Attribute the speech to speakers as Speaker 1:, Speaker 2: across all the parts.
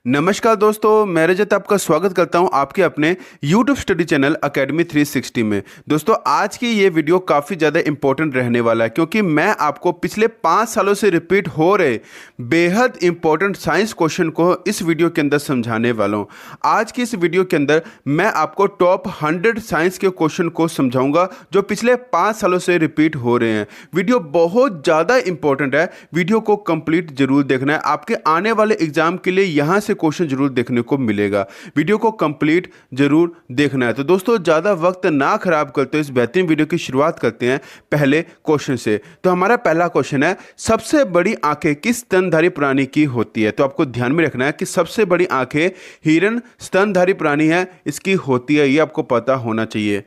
Speaker 1: नमस्कार दोस्तों, मैं रजत आपका स्वागत करता हूं आपके अपने YouTube स्टडी चैनल अकेडमी 360 में। दोस्तों, आज की ये वीडियो काफ़ी ज़्यादा इंपॉर्टेंट रहने वाला है क्योंकि मैं आपको पिछले 5 सालों से रिपीट हो रहे बेहद इंपॉर्टेंट साइंस क्वेश्चन को इस वीडियो के अंदर समझाने वाला हूं। आज की इस वीडियो के अंदर मैं आपको टॉप 100 साइंस के क्वेश्चन को समझाऊंगा जो पिछले 5 सालों से रिपीट हो रहे हैं। वीडियो बहुत ज़्यादा इंपॉर्टेंट है, वीडियो को कंप्लीट जरूर देखना है। आपके आने वाले एग्जाम के लिए यहाँ से क्वेश्चन जरूर देखने को मिलेगा। वीडियो को कंप्लीट जरूर देखना है। तो दोस्तों, ज़्यादा वक्त ना खराब करते हुए इस बेहतरीन वीडियो की शुरुआत करते हैं पहले क्वेश्चन से। तो हमारा पहला क्वेश्चन है, सबसे बड़ी आंखें किस स्तनधारी प्राणी की होती है? तो आपको ध्यान में रखना है कि सबसे बड़ी आंखें हिरन स्तनधारी प्राणी है इसकी होती है, ये आपको पता होना चाहिए।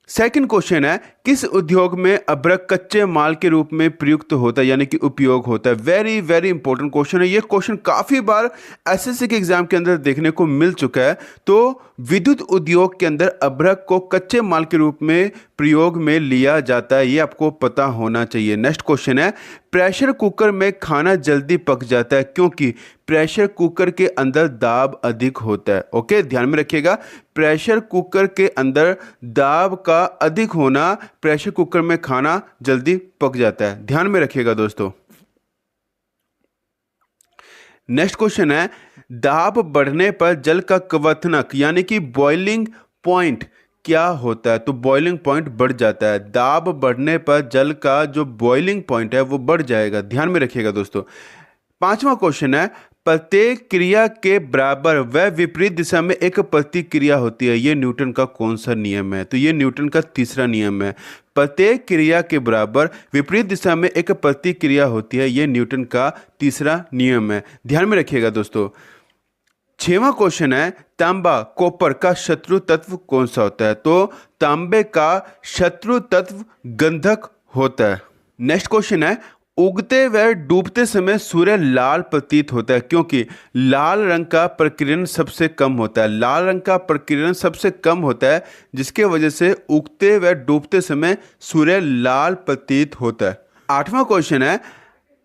Speaker 1: सेकंड क्वेश्चन है, किस उद्योग में अभ्रक कच्चे माल के रूप में प्रयुक्त होता है यानी कि उपयोग होता है? वेरी वेरी इंपॉर्टेंट क्वेश्चन है। ये क्वेश्चन काफ़ी बार एसएससी के एग्जाम के अंदर देखने को मिल चुका है। तो विद्युत उद्योग के अंदर अभ्रक को कच्चे माल के रूप में प्रयोग में लिया जाता है, ये आपको पता होना चाहिए। नेक्स्ट क्वेश्चन है, प्रेशर कुकर में खाना जल्दी पक जाता है क्योंकि प्रेशर कुकर के अंदर दाब अधिक होता है। ओके, ध्यान में रखिएगा, प्रेशर कुकर के अंदर दाब का अधिक होना, प्रेशर कुकर में खाना जल्दी पक जाता है। ध्यान में रखिएगा दोस्तों। नेक्स्ट क्वेश्चन है, दाब बढ़ने पर जल का क्वथनक यानी कि बॉइलिंग पॉइंट क्या होता है? तो बॉइलिंग पॉइंट बढ़ जाता है। दाब बढ़ने पर जल का जो बॉइलिंग पॉइंट है वो बढ़ जाएगा। ध्यान में रखिएगा दोस्तों। पांचवा क्वेश्चन है, प्रत्येक क्रिया के बराबर व विपरीत दिशा में एक प्रतिक्रिया होती है, ये न्यूटन का कौन सा नियम है? तो ये न्यूटन का तीसरा नियम है। प्रत्येक क्रिया के बराबर विपरीत दिशा में एक प्रतिक्रिया होती है, ये न्यूटन का तीसरा नियम है। ध्यान में रखिएगा दोस्तों। छठवां क्वेश्चन है, तांबा कॉपर का शत्रु तत्व कौन सा होता है? तो तांबे का शत्रु तत्व गंधक होता है। नेक्स्ट क्वेश्चन है, उगते व डूबते समय सूर्य लाल प्रतीत होता है क्योंकि लाल रंग का प्रकीर्णन सबसे कम होता है। लाल रंग का प्रकीर्णन सबसे कम होता है जिसके वजह से उगते व डूबते समय सूर्य लाल प्रतीत होता है। आठवां क्वेश्चन है,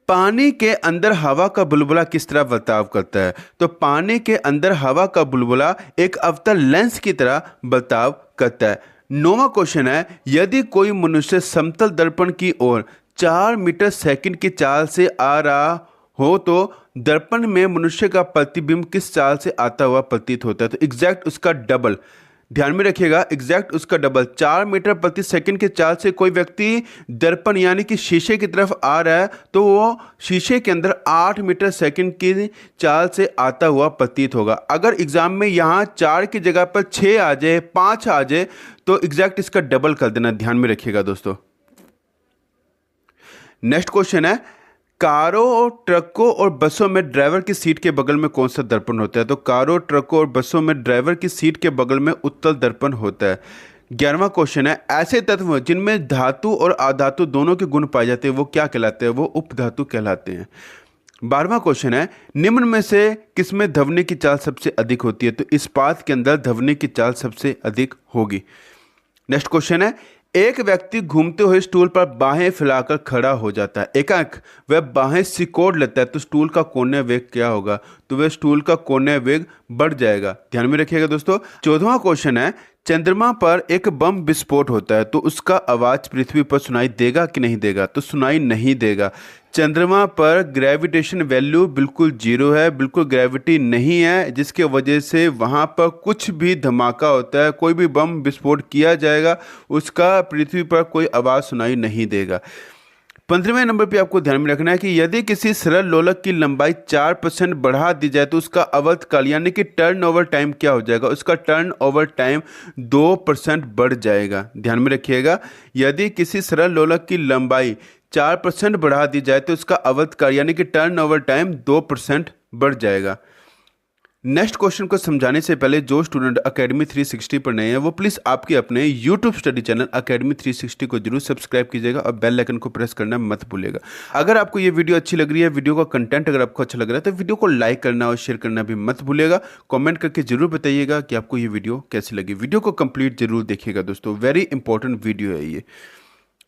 Speaker 1: पानी के अंदर हवा का बुलबुला किस तरह बर्ताव करता है? तो पानी के अंदर हवा का बुलबुला एक अवतल लेंस की तरह बर्ताव करता है। नौवां क्वेश्चन है, यदि कोई मनुष्य समतल दर्पण की ओर 4 मीटर सेकंड की चाल से आ रहा हो तो दर्पण में मनुष्य का प्रतिबिंब किस चाल से आता हुआ प्रतीत होता है? तो एग्जैक्ट उसका डबल। ध्यान में रखिएगा, एग्जैक्ट उसका डबल। 4 मीटर प्रति सेकंड के चाल से कोई व्यक्ति दर्पण यानी कि शीशे की तरफ आ रहा है तो वो शीशे के अंदर 8 मीटर सेकंड की चाल से आता हुआ प्रतीत होगा। अगर एग्जाम में यहाँ 4 की जगह पर 6 आ जाए, 5 आ जाए तो एग्जैक्ट इसका डबल कर देना। ध्यान में रखिएगा दोस्तों। नेक्स्ट क्वेश्चन है, कारों, ट्रकों और बसों में ड्राइवर की सीट के बगल में कौन सा दर्पण होता है? तो कारों, ट्रकों और बसों में ड्राइवर की सीट के बगल में उत्तल दर्पण होता है। 11वां क्वेश्चन है, ऐसे तत्व जिनमें धातु और अधातु दोनों के गुण पाए जाते हैं वो क्या कहलाते हैं? वो उपधातु कहलाते हैं। 12वां क्वेश्चन है, निम्न में से किसमें ध्वनि की चाल सबसे अधिक होती है? तो इस्पात के अंदर ध्वनि की चाल सबसे अधिक होगी। नेक्स्ट क्वेश्चन है, एक व्यक्ति घूमते हुए स्टूल पर बाहें फैलाकर खड़ा हो जाता है, एकाएक वह बाहें सिकोड़ लेता है तो स्टूल का कोणीय वेग क्या होगा? तो वह स्टूल का कोणीय वेग बढ़ जाएगा। ध्यान में रखिएगा दोस्तों। 14वां क्वेश्चन है, चंद्रमा पर एक बम विस्फोट होता है तो उसका आवाज पृथ्वी पर सुनाई देगा कि नहीं देगा? तो सुनाई नहीं देगा। चंद्रमा पर ग्रेविटेशन वैल्यू बिल्कुल जीरो है, बिल्कुल ग्रेविटी नहीं है, जिसके वजह से वहाँ पर कुछ भी धमाका होता है, कोई भी बम विस्फोट किया जाएगा, उसका पृथ्वी पर कोई आवाज़ सुनाई नहीं देगा। 15वें नंबर पे आपको ध्यान में रखना है कि यदि किसी सरल लोलक की लंबाई 4% बढ़ा दी जाए तो उसका अवर्तकाल यानी कि टर्न ओवर टाइम क्या हो जाएगा? उसका टर्न ओवर टाइम 2% बढ़ जाएगा। ध्यान में रखिएगा, यदि किसी सरल लोलक की लंबाई 4% बढ़ा दी जाए तो उसका अवर्तकाल यानी कि टर्न ओवर टाइम 2% बढ़ जाएगा। नेक्स्ट क्वेश्चन को समझाने से पहले जो स्टूडेंट अकेडमी 360 पर नए हैं वो प्लीज़ आपके अपने यूट्यूब स्टडी चैनल अकेडमी 360 को जरूर सब्सक्राइब कीजिएगा और बेल आइकन को प्रेस करना मत भूलिएगा। अगर आपको ये वीडियो अच्छी लग रही है, वीडियो का कंटेंट अगर आपको अच्छा लग रहा है तो वीडियो को लाइक करना और शेयर करना भी मत भूलिएगा। कॉमेंट करके जरूर बताइएगा कि आपको ये वीडियो कैसी लगी। वीडियो को कंप्लीट जरूर देखिएगा दोस्तों, वेरी इंपॉर्टेंट वीडियो है ये।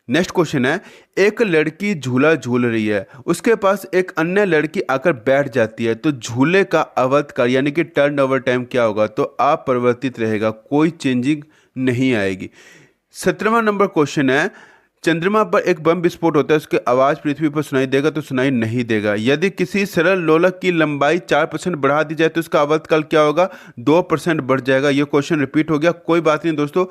Speaker 1: नेक्स्ट क्वेश्चन है, एक लड़की झूला झूल रही है, उसके पास एक अन्य लड़की आकर बैठ जाती है, तो झूले का अवधिकाल यानी कि टर्न ओवर टाइम क्या होगा? तो अपरिवर्तित रहेगा, कोई चेंजिंग नहीं आएगी। 17वां नंबर क्वेश्चन है, चंद्रमा पर एक बम विस्फोट होता है, उसकी आवाज़ पृथ्वी पर सुनाई देगा? तो सुनाई नहीं देगा। यदि किसी सरल लोलक की लंबाई 4% बढ़ा दी जाए तो उसका अवधिकाल क्या होगा? 2% बढ़ जाएगा। ये क्वेश्चन रिपीट हो गया, कोई बात नहीं दोस्तों।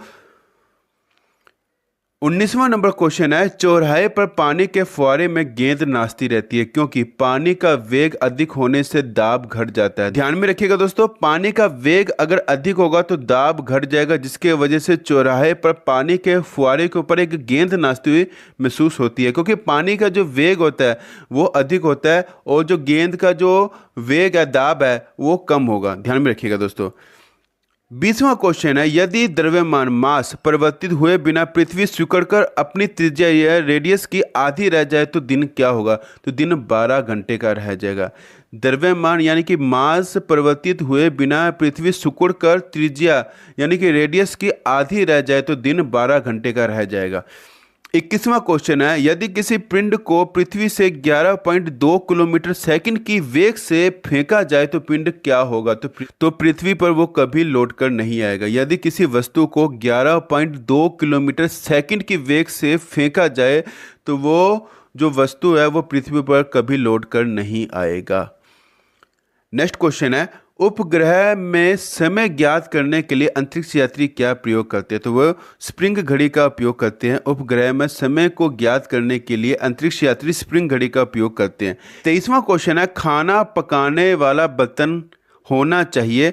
Speaker 1: 19वां नंबर क्वेश्चन है, चौराहे पर पानी के फुहारे में गेंद नाचती रहती है, क्योंकि पानी का वेग अधिक होने से दाब घट जाता है। ध्यान में रखिएगा दोस्तों, पानी का वेग अगर अधिक होगा तो दाब घट जाएगा, जिसके वजह से चौराहे पर पानी के फुहारे के ऊपर एक गेंद नाचती हुई महसूस होती है, क्योंकि पानी का जो वेग होता है वो अधिक होता है और जो गेंद का जो वेग है, दाब है, वो कम होगा। ध्यान में रखिएगा दोस्तों। 20वां क्वेश्चन है, यदि द्रव्यमान मास परिवर्तित हुए बिना पृथ्वी सिकुड़कर अपनी त्रिज्या या रेडियस की आधी रह जाए तो दिन क्या होगा? तो दिन 12 घंटे का रह जाएगा। द्रव्यमान यानी कि मास परिवर्तित हुए बिना पृथ्वी सिकुड़कर त्रिज्या यानी कि रेडियस की आधी रह जाए तो दिन 12 घंटे का रह जाएगा। 21वां क्वेश्चन है, यदि किसी पिंड को पृथ्वी से 11.2 किलोमीटर सेकंड की वेग से फेंका जाए तो पिंड क्या होगा? तो पृथ्वी पर वो कभी लौट कर नहीं आएगा। यदि किसी वस्तु को 11.2 किलोमीटर सेकंड की वेग से फेंका जाए तो वो जो वस्तु है वो पृथ्वी पर कभी लौट कर नहीं आएगा। नेक्स्ट क्वेश्चन है, उपग्रह में समय ज्ञात करने के लिए अंतरिक्ष यात्री क्या प्रयोग करते हैं? तो वो स्प्रिंग घड़ी का उपयोग करते हैं। उपग्रह में समय को ज्ञात करने के लिए अंतरिक्ष यात्री स्प्रिंग घड़ी का उपयोग करते हैं। 23वां क्वेश्चन है, खाना पकाने वाला बर्तन होना चाहिए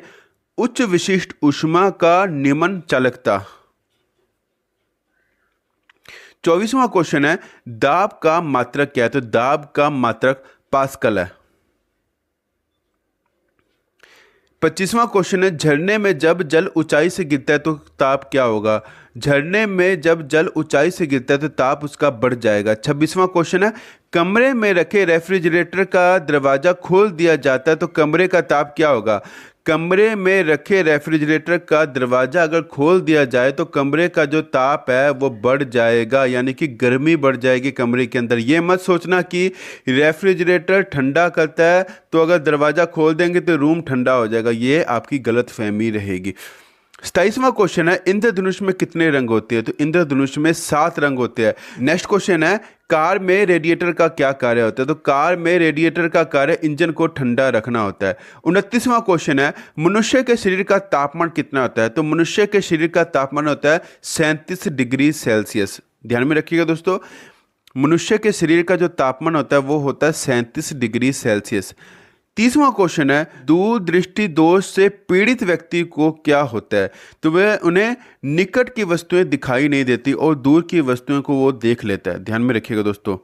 Speaker 1: उच्च विशिष्ट ऊष्मा का निम्न चालकता। 24वां क्वेश्चन है, दाब का मात्रक क्या है? तो दाब का मात्रक पास्कल है। 25वां क्वेश्चन है, झरने में जब जल ऊंचाई से गिरता है तो ताप क्या होगा? झरने में जब जल ऊंचाई से गिरता है तो ताप उसका बढ़ जाएगा। 26वां क्वेश्चन है, कमरे में रखे रेफ्रिजरेटर का दरवाजा खोल दिया जाता है तो कमरे का ताप क्या होगा? कमरे में रखे रेफ्रिजरेटर का दरवाजा अगर खोल दिया जाए तो कमरे का जो ताप है वो बढ़ जाएगा, यानी कि गर्मी बढ़ जाएगी कमरे के अंदर। ये मत सोचना कि रेफ्रिजरेटर ठंडा करता है तो अगर दरवाजा खोल देंगे तो रूम ठंडा हो जाएगा, ये आपकी गलतफहमी रहेगी। 27वां क्वेश्चन है, इंद्रधनुष में कितने रंग होते हैं? तो इंद्रधनुष में 7 रंग होते हैं। नेक्स्ट क्वेश्चन है, कार में रेडिएटर का क्या कार्य होता है? तो कार में रेडिएटर का कार्य इंजन को ठंडा रखना होता है। 29वां क्वेश्चन है, मनुष्य के शरीर का तापमान कितना होता है? तो मनुष्य के शरीर का तापमान होता है 37 डिग्री सेल्सियस। ध्यान में रखिएगा दोस्तों, मनुष्य के शरीर का जो तापमान होता है वो होता है 37 डिग्री सेल्सियस। 30वां क्वेश्चन है, दूरदृष्टि दोष से पीड़ित व्यक्ति को क्या होता है? तो वह उन्हें निकट की वस्तुएं दिखाई नहीं देती और दूर की वस्तुओं को वो देख लेता है। ध्यान में रखिएगा दोस्तों।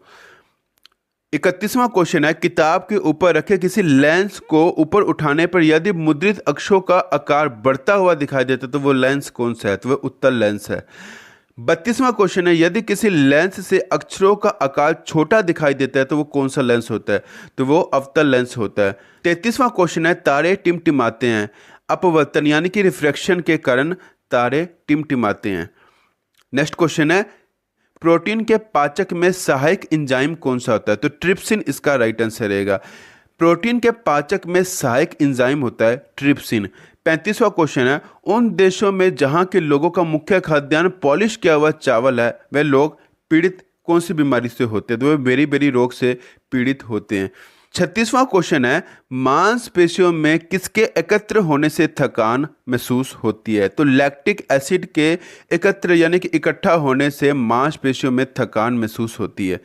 Speaker 1: 31वां क्वेश्चन है, किताब के ऊपर रखे किसी लेंस को ऊपर उठाने पर यदि मुद्रित अक्षरों का आकार बढ़ता हुआ दिखाई देता तो वो लेंस कौन सा है? तो वह उत्तल लेंस है। 32वां क्वेश्चन है, यदि किसी लेंस से अक्षरों का आकार छोटा दिखाई देता है तो वो कौन सा लेंस होता है? तो वो अवतल लेंस होता है। 33वां क्वेश्चन है, तारे टिमटिमाते हैं, अपवर्तन यानी कि रिफ्रैक्शन के कारण तारे टिमटिमाते हैं। नेक्स्ट क्वेश्चन है, प्रोटीन के पाचक में सहायक एंजाइम कौन सा होता है? तो ट्रिप्सिन इसका राइट आंसर रहेगा। प्रोटीन के पाचक में सहायक एंजाइम होता है ट्रिप्सिन। 35वां क्वेश्चन है, उन देशों में जहां के लोगों का मुख्य खाद्यान्न पॉलिश किया हुआ चावल है वे लोग पीड़ित कौन सी बीमारी से होते हैं? तो वे बेरी रोग से पीड़ित होते हैं। 36वां क्वेश्चन है, मांसपेशियों में किसके एकत्र होने से थकान महसूस होती है? तो लैक्टिक एसिड के एकत्र यानी कि इकट्ठा होने से मांसपेशियों में थकान महसूस होती है।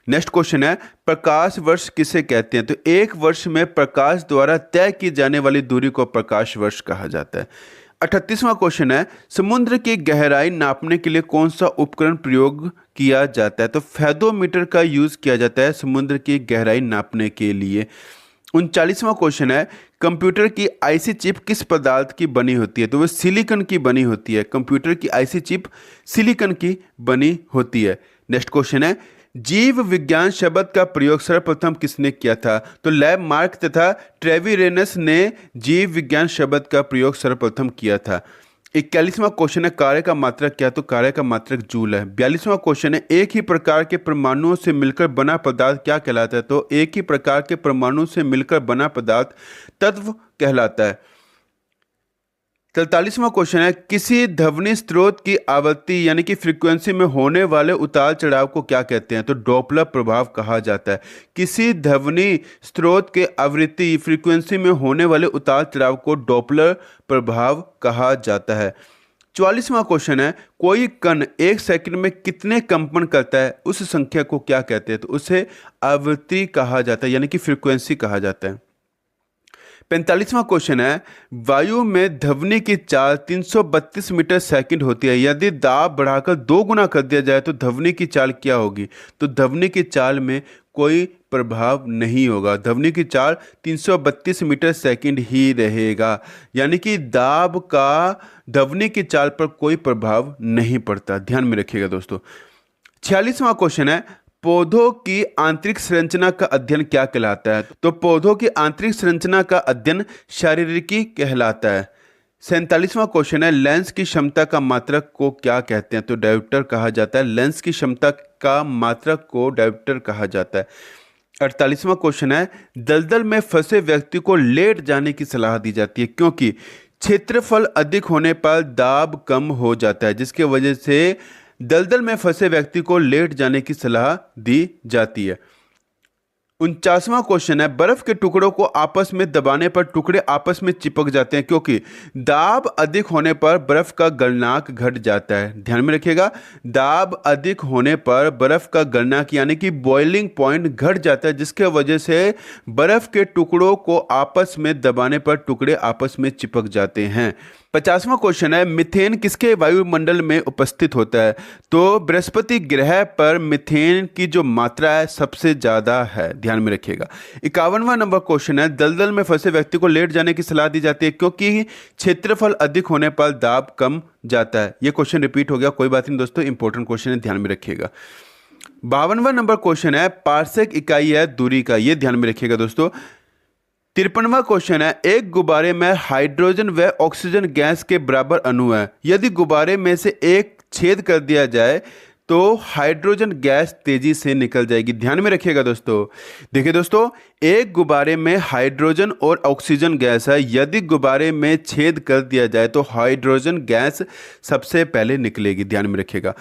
Speaker 1: नेक्स्ट क्वेश्चन है, प्रकाश वर्ष किसे कहते हैं? तो एक वर्ष में प्रकाश द्वारा तय की जाने वाली दूरी को प्रकाश वर्ष कहा जाता है। 38वां क्वेश्चन है, समुद्र की गहराई नापने के लिए कौन सा उपकरण प्रयोग किया जाता है? तो फेदोमीटर का यूज किया जाता है समुद्र की गहराई नापने के लिए। 39वां क्वेश्चन है, कंप्यूटर की आईसी चिप किस पदार्थ की बनी होती है? तो वह सिलिकॉन की बनी होती है। कंप्यूटर की आईसी चिप सिलिकॉन की बनी होती है। नेक्स्ट क्वेश्चन है, जीव विज्ञान शब्द का प्रयोग सर्वप्रथम किसने किया था? तो लैमार्क तथा ट्रेविरेनस ने जीव विज्ञान शब्द का प्रयोग सर्वप्रथम किया था। 41वां क्वेश्चन है कार्य का मात्रक क्या, तो कार्य का मात्रक जूल है। 42वां क्वेश्चन है एक ही प्रकार के परमाणुओं से मिलकर बना पदार्थ क्या कहलाता है, तो एक ही प्रकार के परमाणु से मिलकर बना पदार्थ तत्व कहलाता है। 43वां क्वेश्चन है किसी ध्वनि स्रोत की आवृत्ति यानी कि फ्रीक्वेंसी में होने वाले उतार चढ़ाव को क्या कहते हैं, तो डॉपलर प्रभाव कहा जाता है। किसी ध्वनि स्रोत के आवृत्ति फ्रीक्वेंसी में होने वाले उतार चढ़ाव को डॉपलर प्रभाव कहा जाता है। 44वां क्वेश्चन है कोई कण एक सेकंड में कितने कंपन करता है, उस संख्या को क्या कहते हैं, तो उसे आवृत्ति कहा जाता है यानी कि फ्रीक्वेंसी कहा जाता है। 45वां क्वेश्चन है वायु में ध्वनि की चाल 332 मीटर सेकंड होती है, यदि दाब बढ़ाकर 2 गुना कर दिया जाए तो ध्वनि की चाल क्या होगी, तो ध्वनि की चाल में कोई प्रभाव नहीं होगा, ध्वनि की चाल 332 मीटर सेकंड ही रहेगा, यानी कि दाब का ध्वनि की चाल पर कोई प्रभाव नहीं पड़ता, ध्यान में रखिएगा दोस्तों। 46वां क्वेश्चन है पौधों की आंतरिक संरचना का अध्ययन क्या कहलाता है, तो पौधों की आंतरिक संरचना का अध्ययन शारीरिकी कहलाता है। 47वां क्वेश्चन है लेंस की क्षमता का मात्रक को क्या कहते हैं, तो डायोप्टर कहा जाता है। लेंस की क्षमता का मात्रक को डायोप्टर कहा जाता है। 48वां क्वेश्चन है दलदल में फंसे व्यक्ति को लेट जाने की सलाह दी जाती है क्योंकि क्षेत्रफल अधिक होने पर दाब कम हो जाता है, जिसके वजह से दलदल में फंसे व्यक्ति को लेट जाने की सलाह दी जाती है। 49वां क्वेश्चन है बर्फ के टुकड़ों को आपस में दबाने पर टुकड़े आपस में चिपक जाते हैं क्योंकि दाब अधिक होने पर बर्फ का गलनांक घट जाता है, ध्यान में रखिएगा। दाब अधिक होने पर बर्फ का गलनांक यानी कि बॉइलिंग पॉइंट घट जाता है, जिसके वजह से बर्फ के टुकड़ों को आपस में दबाने पर टुकड़े आपस में चिपक जाते हैं। 50वां क्वेश्चन है मीथेन किसके वायुमंडल में उपस्थित होता है, तो बृहस्पति ग्रह पर मीथेन की जो मात्रा है सबसे ज्यादा है, ध्यान में रखिएगा। 51वां नंबर क्वेश्चन है दलदल में फंसे व्यक्ति को लेट जाने की सलाह दी जाती है क्योंकि क्षेत्रफल अधिक होने पर दाब कम जाता है। यह क्वेश्चन रिपीट हो गया, कोई बात नहीं दोस्तों, इंपॉर्टेंट क्वेश्चन है, ध्यान में रखिएगा। 52वां नंबर क्वेश्चन है पारसेक इकाई है दूरी का, यह ध्यान में रखिएगा दोस्तों। 53वां क्वेश्चन है एक गुब्बारे में हाइड्रोजन व ऑक्सीजन गैस के बराबर अणु है, यदि गुब्बारे में से एक छेद कर दिया जाए तो हाइड्रोजन गैस तेजी से निकल जाएगी, ध्यान में रखिएगा दोस्तों। देखिए दोस्तों एक गुब्बारे में हाइड्रोजन और ऑक्सीजन गैस है, यदि गुब्बारे में छेद कर दिया जाए तो हाइड्रोजन गैस सबसे पहले निकलेगी, ध्यान में रखिएगा।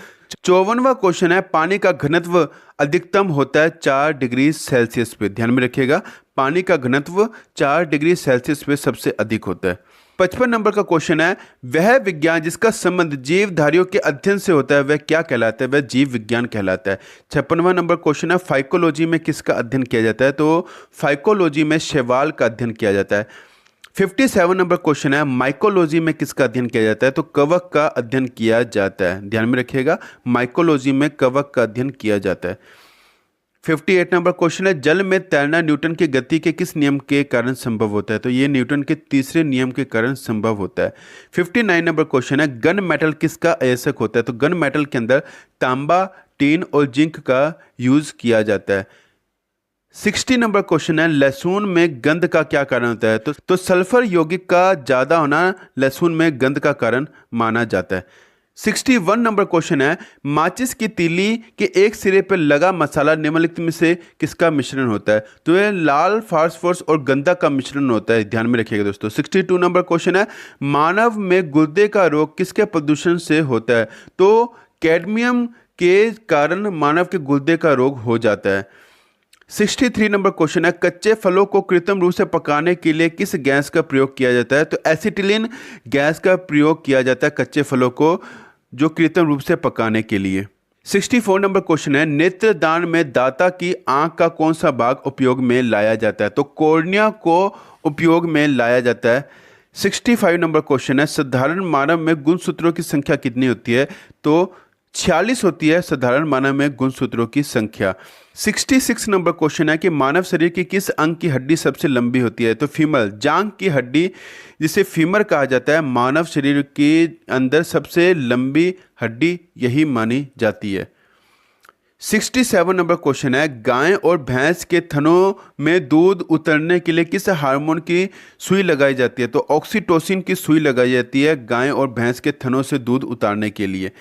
Speaker 1: 54वां क्वेश्चन है पानी का घनत्व अधिकतम होता है 4 डिग्री सेल्सियस पे, ध्यान में रखिएगा। पानी का घनत्व 4 डिग्री सेल्सियस पे सबसे अधिक होता है। 55 नंबर का क्वेश्चन है वह विज्ञान जिसका संबंध जीवधारियों के अध्ययन से होता है वह क्या कहलाता है, वह जीव विज्ञान कहलाता है। 56वां नंबर क्वेश्चन है फाइकोलॉजी में किसका अध्ययन किया जाता है, तो फाइकोलॉजी में शैवाल का अध्ययन किया जाता है। 57 नंबर क्वेश्चन है माइकोलॉजी में किसका अध्ययन किया जाता है, तो कवक का अध्ययन किया जाता है, ध्यान में रखिएगा। माइकोलॉजी में कवक का अध्ययन किया जाता है। 58 नंबर क्वेश्चन है जल में तैरना न्यूटन की गति के किस नियम के कारण संभव होता है, तो ये न्यूटन के तीसरे नियम के कारण संभव होता है। 59 नंबर क्वेश्चन है गन मेटल किसका अयस्क होता है, तो गन मेटल के अंदर तांबा, टीन और जिंक का यूज किया जाता है। 60 नंबर क्वेश्चन है लहसुन में गंध का क्या कारण होता है, तो सल्फर यौगिक का ज्यादा होना लहसुन में गंध का कारण माना जाता है। 61 नंबर क्वेश्चन है माचिस की तीली के एक सिरे पर लगा मसाला निम्नलिखित में से किसका मिश्रण होता है, तो यह लाल फास्फोरस और गंधा का मिश्रण होता है, ध्यान में रखिएगा दोस्तों। 62 नंबर क्वेश्चन है मानव में गुर्दे का रोग किसके प्रदूषण से होता है, तो कैडमियम के कारण मानव के गुर्दे का रोग हो जाता है। 63 नंबर क्वेश्चन है कच्चे फलों को कृत्रिम रूप से पकाने के लिए किस गैस का प्रयोग किया जाता है, तो एसिटिलीन गैस का प्रयोग किया जाता है कच्चे फलों को जो कृत्रिम रूप से पकाने के लिए। 64 नंबर क्वेश्चन है नेत्रदान में दाता की आंख का कौन सा भाग उपयोग में लाया जाता है, तो कॉर्निया को उपयोग में लाया जाता है। 65 नंबर क्वेश्चन है साधारण मानव में गुणसूत्रों की संख्या कितनी होती है, तो 46 होती है साधारण मानव में गुणसूत्रों की संख्या। 66 नंबर क्वेश्चन है कि मानव शरीर की किस अंग की हड्डी सबसे लंबी होती है, तो फीमर जांघ की हड्डी जिसे फीमर कहा जाता है मानव शरीर के अंदर सबसे लंबी हड्डी यही मानी जाती है। 67 नंबर क्वेश्चन है, गाय और भैंस के थनों में दूध उतरने के लिए किस हार्मोन की सुई लगाई जाती है? तो ऑक्सीटोसिन की सुई लगाई जाती है गाय और भैंस के थनों से दूध उतारने के लिए।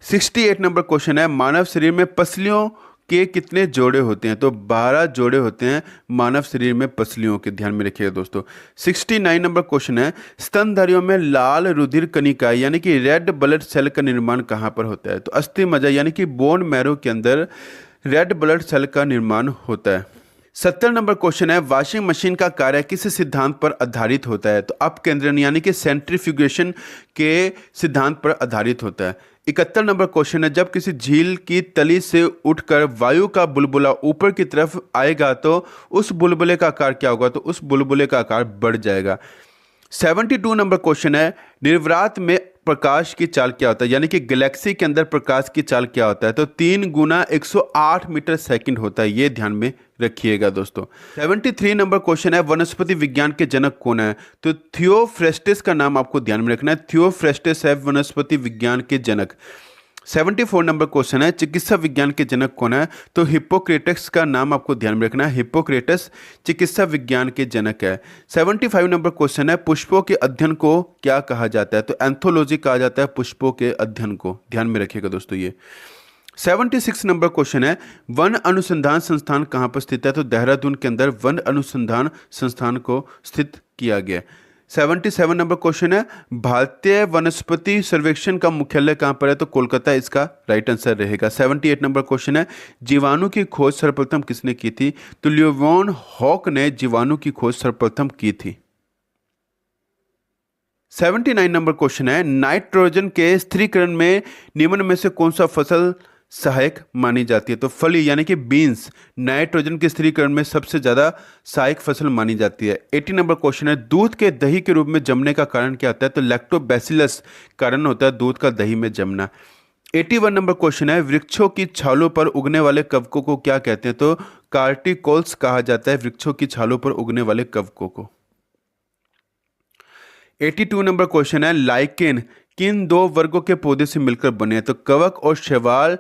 Speaker 1: 68 नंबर क्वेश्चन है, मानव शरीर में पसलियों के कितने जोड़े होते हैं? तो 12 जोड़े होते हैं मानव शरीर में पसलियों के, ध्यान में रखिएगा दोस्तों। 69 नंबर क्वेश्चन है, स्तनधारियों में लाल रुधिर कणिका यानी कि रेड ब्लड सेल का निर्माण कहाँ पर होता है? तो अस्थि मज्जा यानी कि बोन मैरो के अंदर रेड ब्लड सेल का निर्माण होता है। 70 नंबर क्वेश्चन है, वॉशिंग मशीन का कार्य किस सिद्धांत पर आधारित होता है? तो अपकेंद्रण यानी कि सेंट्रीफ्यूगेशन के सिद्धांत पर आधारित होता है। 71 नंबर क्वेश्चन है, जब किसी झील की तली से उठकर वायु का बुलबुला ऊपर की तरफ आएगा तो उस बुलबुले का आकार क्या होगा? तो उस बुलबुले का आकार बढ़ जाएगा। 72 नंबर क्वेश्चन है, निर्वात में प्रकाश की चाल क्या होता है? यानी कि गैलेक्सी के अंदर प्रकाश की चाल क्या होता है? तो 3 गुना 108 मीटर सेकंड होता है, ये ध्यान में रखिएगा दोस्तों। 73 नंबर क्वेश्चन है, वनस्पति विज्ञान के जनक कौन है? तो थियोफ्रेस्टिस का नाम आपको ध्यान में रखना है, थियोफ्रेस्टिस है वनस्पति विज्ञान के जनक। 74 नंबर क्वेश्चन है, चिकित्सा विज्ञान के जनक कौन है? तो हिप्पोक्रेटस का नाम आपको ध्यान में रखना है, हिप्पोक्रेटस चिकित्सा विज्ञान के जनक है। 75 नंबर क्वेश्चन है, पुष्पों के अध्ययन को क्या कहा जाता है? तो एंथोलॉजी कहा जाता है पुष्पों के अध्ययन को, ध्यान में रखिएगा दोस्तों ये। 76 नंबर क्वेश्चन है, वन अनुसंधान संस्थान कहाँ पर स्थित है? तो देहरादून के अंदर वन अनुसंधान संस्थान को स्थित किया गया। 77 नंबर क्वेश्चन है, भारतीय वनस्पति सर्वेक्षण का मुख्यालय कहाँ पर है? तो कोलकाता इसका राइट आंसर रहेगा। 78 नंबर क्वेश्चन है, जीवाणु की खोज सर्वप्रथम किसने की थी? तो लियोवॉन हॉक ने जीवाणु की खोज सर्वप्रथम की थी। 79 नंबर क्वेश्चन है, नाइट्रोजन के स्थिरीकरण में निम्न में से कौन सा फसल सहायक मानी जाती है? तो फली यानी कि बीन्स नाइट्रोजन के स्थिरीकरण में सबसे ज्यादा सहायक फसल मानी जाती है। 80 नंबर क्वेश्चन है, दूध के दही के रूप में जमने का कारण क्या होता है? तो लैक्टोबैसिलस कारण होता है दूध का दही में जमना। 81 नंबर क्वेश्चन है, वृक्षों की छालों पर उगने वाले कवकों को क्या कहते हैं? तो कार्टिकोल्स कहा जाता है वृक्षों की छालों पर उगने वाले कवकों को। 82 नंबर क्वेश्चन है, लाइकेन किन दो वर्गों के पौधे से मिलकर बने हैं? तो कवक और शैवाल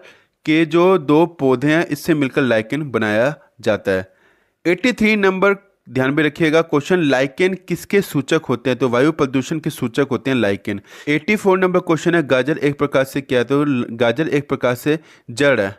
Speaker 1: के जो दो पौधे हैं इससे मिलकर लाइकेन बनाया जाता है। 83 नंबर ध्यान में रखिएगा क्वेश्चन, लाइकेन किसके सूचक होते हैं? तो वायु प्रदूषण के सूचक होते हैं लाइकेन। 84 नंबर क्वेश्चन है, गाजर एक प्रकार से क्या है? तो गाजर एक प्रकार से जड़ है।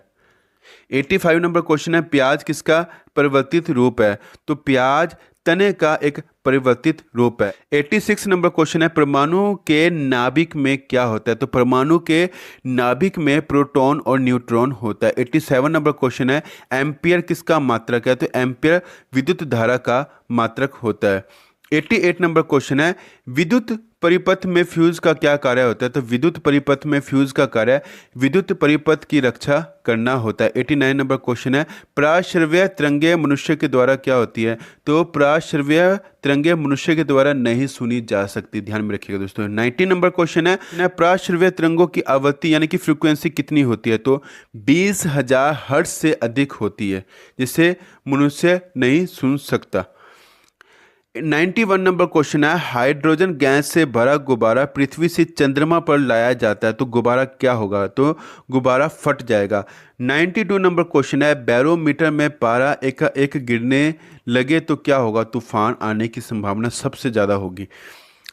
Speaker 1: 85 नंबर क्वेश्चन है, प्याज किसका परिवर्तित रूप है? तो प्याज तने का एक परिवर्तित रूप है। 86 नंबर क्वेश्चन है, परमाणु के नाभिक में क्या होता है? तो परमाणु के नाभिक में प्रोटॉन और न्यूट्रॉन होता है। 87 नंबर क्वेश्चन है, एम्पियर किसका मात्रक है? तो एम्पियर विद्युत धारा का मात्रक होता है। 88 नंबर क्वेश्चन है, विद्युत परिपथ में फ्यूज का क्या कार्य होता है? तो विद्युत परिपथ में फ्यूज का कार्य विद्युत परिपथ की रक्षा करना होता है। 89 नंबर क्वेश्चन है, प्राश्रव्य तरंगे मनुष्य के द्वारा क्या होती है? तो प्राश्रव्य तरंगे मनुष्य के द्वारा नहीं सुनी जा सकती, ध्यान में रखिएगा दोस्तों। 90 नंबर क्वेश्चन है, प्राश्रव्य तरंगों की आवृत्ति यानी कि फ्रीक्वेंसी कितनी होती है? तो 20,000 हर्ट्ज से अधिक होती है, जिसे मनुष्य नहीं सुन सकता। 91 नंबर क्वेश्चन है, हाइड्रोजन गैस से भरा गुब्बारा पृथ्वी से चंद्रमा पर लाया जाता है तो गुब्बारा क्या होगा? तो गुब्बारा फट जाएगा। 92 नंबर क्वेश्चन है, बैरोमीटर में पारा एक गिरने लगे तो क्या होगा? तूफान आने की संभावना सबसे ज़्यादा होगी।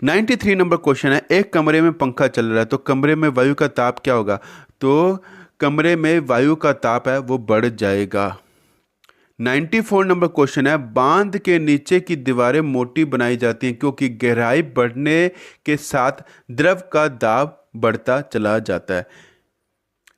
Speaker 1: 93 नंबर क्वेश्चन है, एक कमरे में पंखा चल रहा है तो कमरे में वायु का ताप क्या होगा? तो कमरे में वायु का ताप है वो बढ़ जाएगा। 94 नंबर क्वेश्चन है, बांध के नीचे की दीवारें मोटी बनाई जाती हैं क्योंकि गहराई बढ़ने के साथ द्रव का दाब बढ़ता चला जाता है।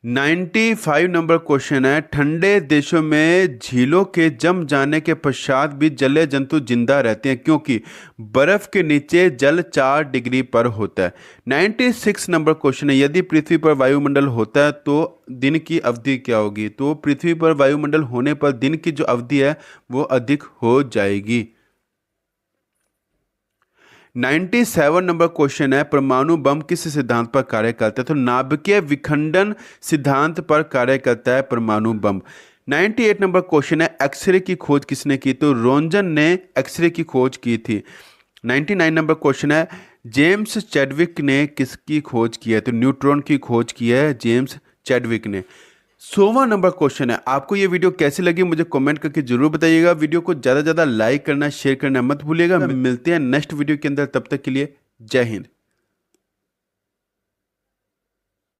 Speaker 1: 95 नंबर क्वेश्चन है, ठंडे देशों में झीलों के जम जाने के पश्चात भी जलीय जंतु जिंदा रहते हैं क्योंकि बर्फ के नीचे जल 4 डिग्री पर होता है। 96 नंबर क्वेश्चन है, यदि पृथ्वी पर वायुमंडल होता है तो दिन की अवधि क्या होगी? तो पृथ्वी पर वायुमंडल होने पर दिन की जो अवधि है वो अधिक हो जाएगी। 97 नंबर क्वेश्चन है, परमाणु बम किस सिद्धांत पर कार्य करता है? तो नाभिकीय विखंडन सिद्धांत पर कार्य करता है परमाणु बम। 98 नंबर क्वेश्चन है, एक्सरे की खोज किसने की? तो रोंजन ने एक्सरे की खोज की थी। 99 नंबर क्वेश्चन है, जेम्स चैडविक ने किसकी खोज की है? तो न्यूट्रॉन की खोज की है जेम्स चैडविक ने। 16वां नंबर क्वेश्चन है, आपको ये वीडियो कैसी लगी मुझे कमेंट करके जरूर बताइएगा। वीडियो को ज़्यादा से ज़्यादा लाइक करना, शेयर करना मत भूलिएगा। मिलते हैं नेक्स्ट वीडियो के अंदर, तब तक के लिए जय हिंद।